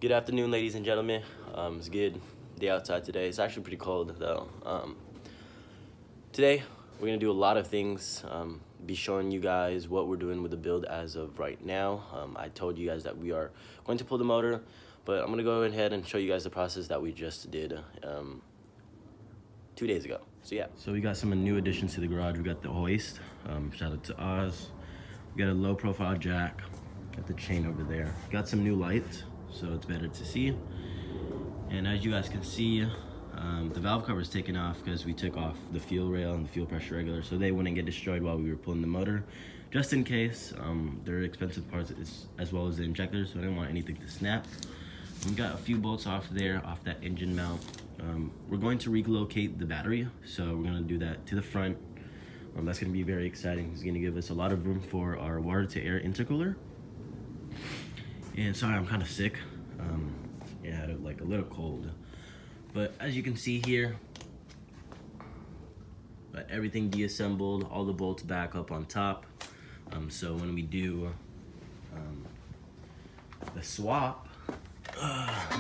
Good afternoon, ladies and gentlemen. It's a good day outside today. It's actually pretty cold though. Today we're gonna do a lot of things. Be showing you guys what we're doing with the build as of right now. I told you guys that we are going to pull the motor, but I'm gonna go ahead and show you guys the process that we just did 2 days ago. So yeah. So we got some new additions to the garage. We got the hoist. Shout out to Oz. We got a low profile jack. Got the chain over there. Got some new lights, so it's better to see. And as you guys can see, the valve cover is taken off because we took off the fuel rail and the fuel pressure regulator so they wouldn't get destroyed while we were pulling the motor, just in case. They're expensive parts as well as the injectors, so I didn't want anything to snap. We got a few bolts off there, off that engine mount. We're going to relocate the battery, so we're going to do that to the front. That's going to be very exciting. It's going to give us a lot of room for our water to air intercooler. And sorry, I'm kind of sick. Yeah, I had like a little cold. But as you can see here, got everything deassembled, all the bolts back up on top. So when we do the swap,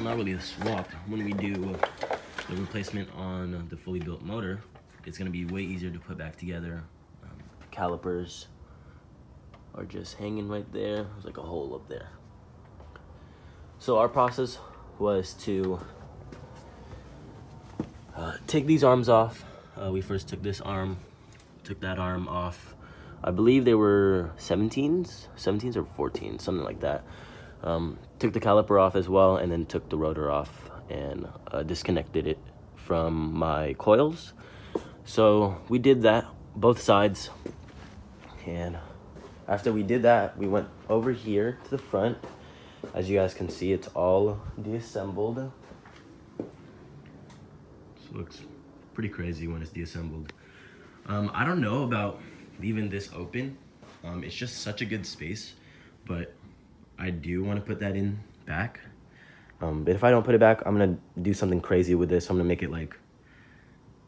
not really a swap, when we do the replacement on the fully built motor, it's gonna be way easier to put back together. Calipers are just hanging right there. There's like a hole up there. So our process was to take these arms off. We first took this arm, took that arm off. I believe they were 17s or 14s, something like that. Took the caliper off as well, and then took the rotor off and disconnected it from my coils. So we did that, both sides. And after we did that, we went over here to the front. As you guys can see, it's all deassembled. This looks pretty crazy when it's deassembled. I don't know about leaving this open. It's just such a good space, but I do want to put that in back. But if I don't put it back, I'm gonna do something crazy with this. I'm gonna make it like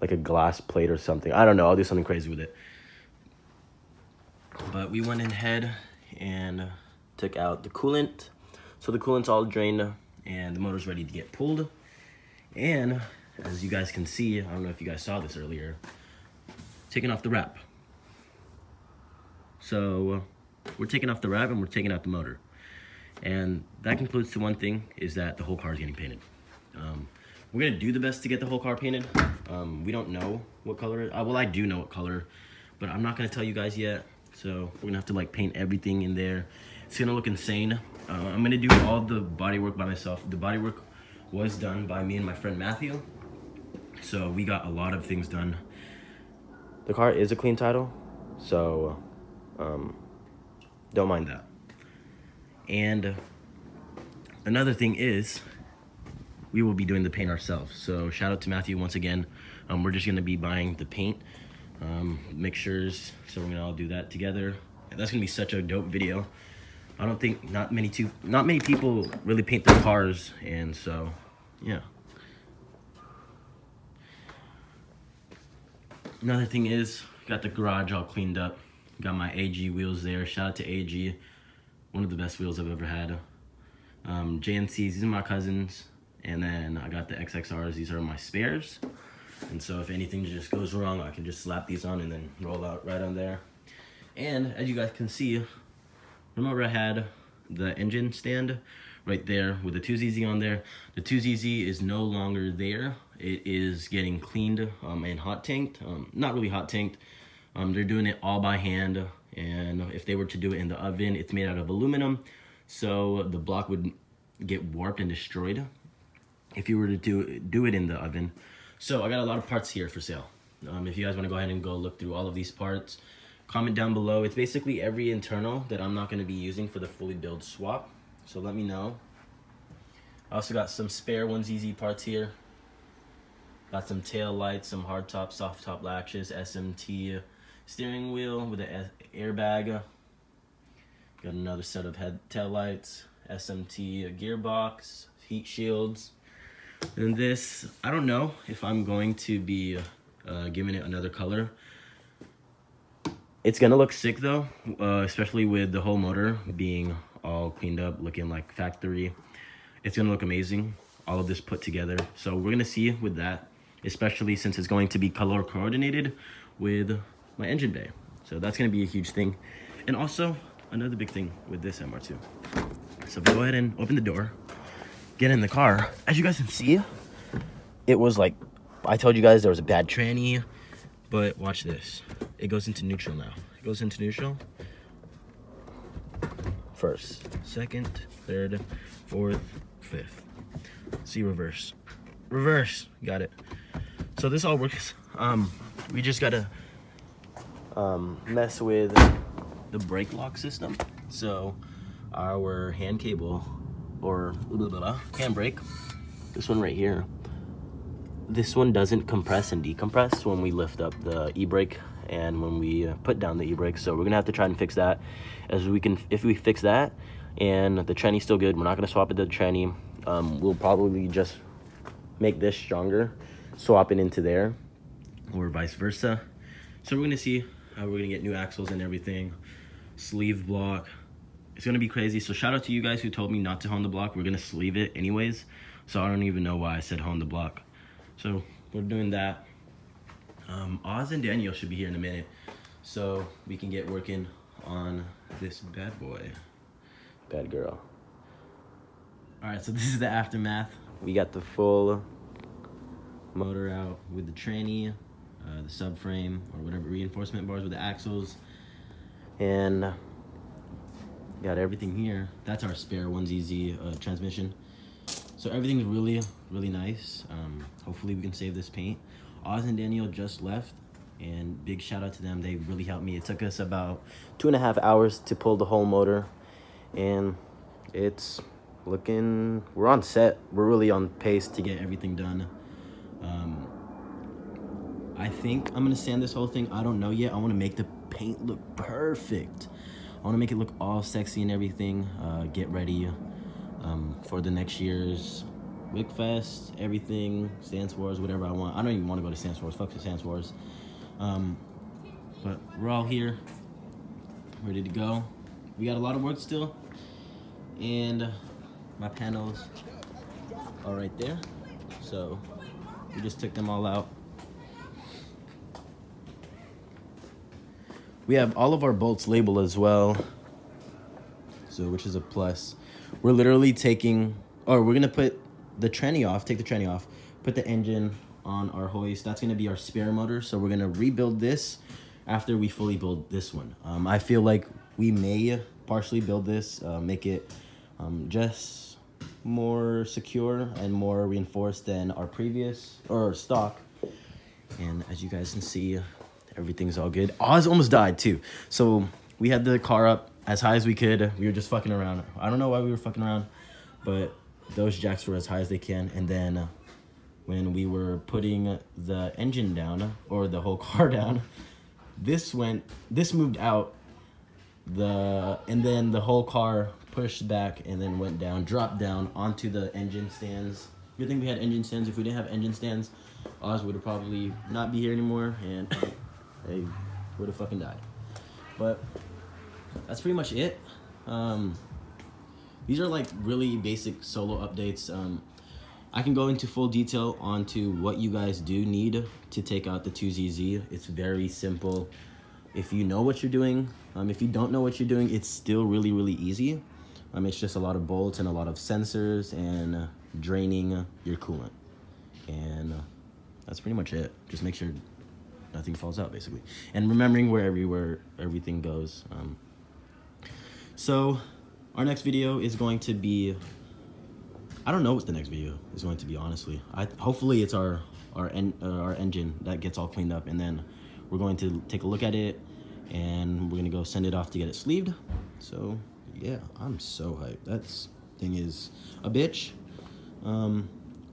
a glass plate or something. I don't know, I'll do something crazy with it. But we went ahead and took out the coolant. So the coolant's all drained and the motor's ready to get pulled. And as you guys can see, I don't know if you guys saw this earlier, taking off the wrap. So we're taking off the wrap and we're taking out the motor. And that concludes to one thing, is that the whole car is getting painted. We're gonna do the best to get the whole car painted. We don't know what color, well, I do know what color, but I'm not gonna tell you guys yet. So we're gonna have to like paint everything in there. It's gonna look insane. I'm gonna do all the body work by myself. The body work was done by me and my friend Matthew. So we got a lot of things done. The car is a clean title, so don't mind that. And another thing is, we will be doing the paint ourselves. So shout out to Matthew once again. We're just gonna be buying the paint, mixtures, so we're gonna all do that together. And that's gonna be such a dope video. I don't think not many people really paint their cars, and so yeah. Another thing is, got the garage all cleaned up. Got my AG wheels there. Shout out to AG, one of the best wheels I've ever had. JNCs, these are my cousins, and then I got the XXRs. These are my spares, and so if anything just goes wrong, I can just slap these on and then roll out right on there. And as you guys can see, remember I had the engine stand right there with the 2ZZ on there. The 2ZZ is no longer there. It is getting cleaned and hot tanked. Not really hot tanked. They're doing it all by hand, and if they were to do it in the oven, it's made out of aluminum, so the block would get warped and destroyed if you were to do it in the oven. So I got a lot of parts here for sale. If you guys want to go ahead and go look through all of these parts, comment down below. It's basically every internal that I'm not going to be using for the fully build swap, so let me know. I also got some spare 1ZZ parts here. Got some tail lights, some hard top, soft top latches, SMT steering wheel with an airbag. Got another set of tail lights, SMT gearbox, heat shields. And this, I don't know if I'm going to be giving it another color. It's gonna look sick though, especially with the whole motor being all cleaned up, looking like factory. it's gonna look amazing, all of this put together. So we're gonna see with that, especially since it's going to be color coordinated with my engine bay. So that's gonna be a huge thing. And also another big thing with this MR2. So go ahead and open the door, get in the car. As you guys can see, it was like, I told you guys there was a bad tranny, but watch this. It goes into neutral now. It goes into neutral. First, second, third, fourth, fifth. See reverse. Reverse, got it. So this all works. We just gotta mess with the brake lock system. So our hand cable, or handbrake, this one right here, this one doesn't compress and decompress when we lift up the e-brake and when we put down the e-brake. So we're gonna have to try and fix that. If we fix that and the tranny's still good, we're not gonna swap it to the tranny. We'll probably just make this stronger, swap it into there, or vice versa. So we're gonna see how we're gonna get new axles and everything, sleeve block. It's gonna be crazy. So shout out to you guys who told me not to hone the block. We're gonna sleeve it anyways. So I don't even know why I said hone the block. So we're doing that. Oz and Daniel should be here in a minute, so we can get working on this bad boy. Bad girl. All right, so this is the aftermath. We got the full motor out with the tranny, the subframe, or whatever, reinforcement bars with the axles, and got everything here. That's our spare 1ZZ transmission. So everything's really, really nice. Hopefully we can save this paint. Oz and Daniel just left, and big shout out to them. They really helped me. It took us about 2.5 hours to pull the whole motor, and it's looking, we're on set. We're really on pace to get everything done. I think I'm gonna sand this whole thing. I don't know yet. I wanna make the paint look perfect. I wanna make it look all sexy and everything. Get ready for the next year's Wick Fest, everything, Stance Wars, whatever I want. I don't even want to go to Stance Wars. Fuck the Stance Wars. But we're all here, ready to go. We got a lot of work still, and my panels are right there. So we just took them all out. We have all of our bolts labeled as well, so which is a plus. We're literally taking, or we're gonna put the tranny off, take the tranny off, put the engine on our hoist. That's gonna be our spare motor. So we're gonna rebuild this after we fully build this one. I feel like we may partially build this, make it just more secure and more reinforced than our previous, or stock. And as you guys can see, everything's all good. Oz almost died too. So we had the car up as high as we could. We were just fucking around. I don't know why we were fucking around, but those jacks were as high as they can. And then when we were putting the engine down, or the whole car down, this moved out, and then the whole car pushed back and then went down, dropped down onto the engine stands. Good thing we had engine stands. If we didn't have engine stands, Oz would have probably not be here anymore, and they would have fucking died. But that's pretty much it. These are like really basic solo updates. I can go into full detail onto what you guys do need to take out the 2ZZ. It's very simple. If you know what you're doing, if you don't know what you're doing, it's still really, really easy. It's just a lot of bolts and a lot of sensors and draining your coolant. And that's pretty much it. Just make sure nothing falls out, basically. And remembering where everything goes. So our next video is going to be, I don't know what the next video is going to be, honestly. Hopefully it's our engine that gets all cleaned up, and then we're going to take a look at it, and we're gonna go send it off to get it sleeved. So yeah, I'm so hyped. That thing is a bitch.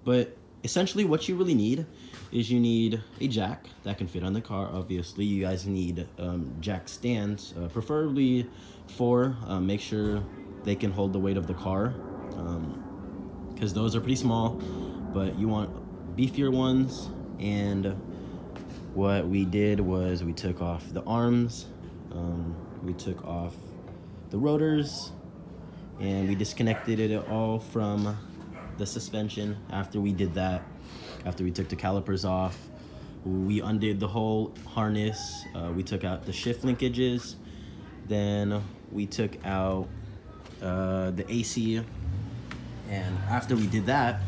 But essentially what you really need is you need a jack that can fit on the car. Obviously you guys need jack stands, preferably 4. Make sure they can hold the weight of the car, because those are pretty small, but you want beefier ones. And what we did was we took off the arms, we took off the rotors, and we disconnected it all from the suspension. After we did that, after we took the calipers off, we undid the whole harness. We took out the shift linkages. Then we took out the AC. And after we did that,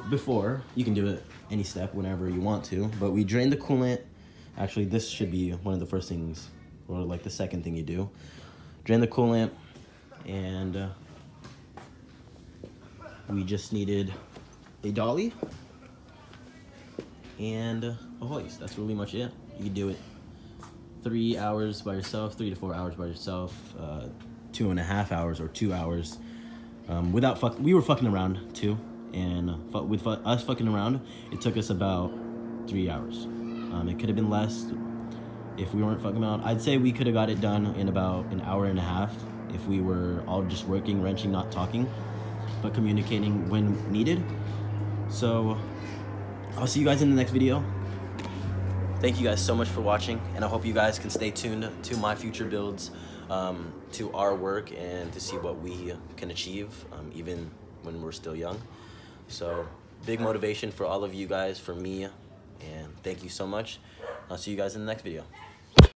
before, you can do it any step whenever you want to, but we drained the coolant. Actually, this should be one of the first things, or like the second thing you do. Drain the coolant, and we just needed a dolly and a hoist. That's really much it. You can do it 3 hours by yourself, 3 to 4 hours by yourself, 2.5 hours or 2 hours. We were fucking around too, and with us fucking around, it took us about 3 hours. It could have been less if we weren't fucking around. I'd say we could have got it done in about an hour and a half if we were all just working, wrenching, not talking, but communicating when needed. So I'll see you guys in the next video. Thank you guys so much for watching, and I hope you guys can stay tuned to my future builds, to our work, and to see what we can achieve, even when we're still young. So big motivation for all of you guys, for me, and thank you so much. I'll see you guys in the next video.